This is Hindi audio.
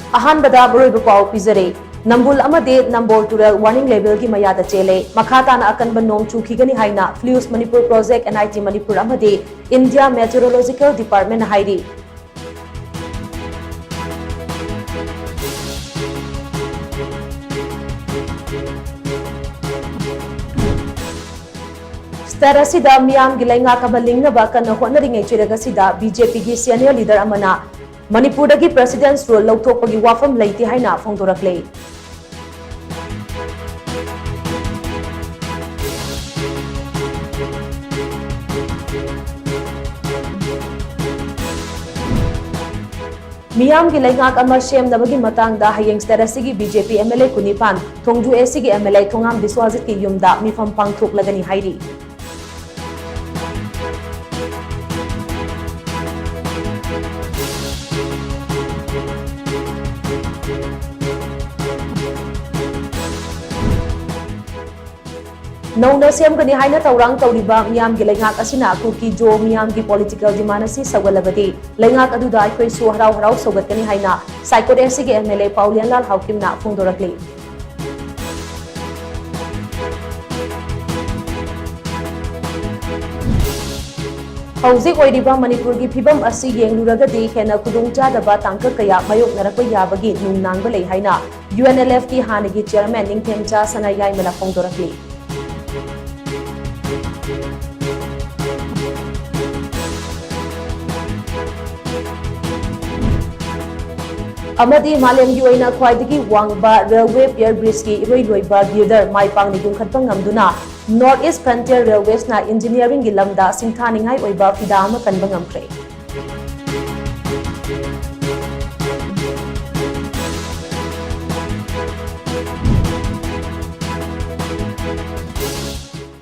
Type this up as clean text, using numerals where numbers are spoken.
अहानबदा मरुइबु पाउ पिजरे नंबुल अमदे नंबोल तुरल वार्निंग लेवल की मयादा चेले मखाताना अकनब नोंग चुखिगनी हाइना फ्लूस मणिपुर प्रोजेक्ट एनआईटी मणिपुर अमदे इंडिया मेट्रोलॉजिकल डिपार्टमेंट हाइरी स्टेरसिदा मियाम की लैंगा कबलिंगनबा कन्न होनरिंगै चिरगसिदा बीजेपी की सीनियर लीडर अमना मणिपुर की प्रेसिडेंट्स रोल लौथोकपगी वाफम लेते हाइना फोंदोरकले मियाम की लैंगा अमा सेमनबगी मतंगदा हयेंग स्टेरसिगी BJP MLA कुनिपान थोंजू एसीगी MLA Thongam Biswajit की युमदा मिफम पांगथोकलगनी हाइरी नौना सेमगनी हाइना तौरांग तौरिबा मियाम की लैंगाक असिना कुकी जो मियाम की पॉलिटिकल डिमांड असि सगलबदी लैंगाक अदुदा अखोय सु हराव हराव सौगतकनी हाइना साइकोड एसी के एमएलए पाउलियनलाल हाउकिमना फोंदोरकली हौजिक ओइरिबा मणिपुर की फिबम असि येंगलुरगदी हेना खुदुंगचादबा तांकक कया मायोकनरकबा याबगी नुंगनांगबा लै हाइना यूएनएलएफ की हानगी चेयरमैन निंगथेमचा सनायाइमला फोंदोरकली अमदी मालेमगी ओइना ख्वाइदगी वांगबा रेलवे पियर ब्रिज की इरोई लोइबा गिरदर माइपांगनी युंखतपा ngamduna north east frontier railways ना इंजीनियरिंग की लमदा सिंथानिंगाई ओइबा फिदा अमा कनबा ngamkhre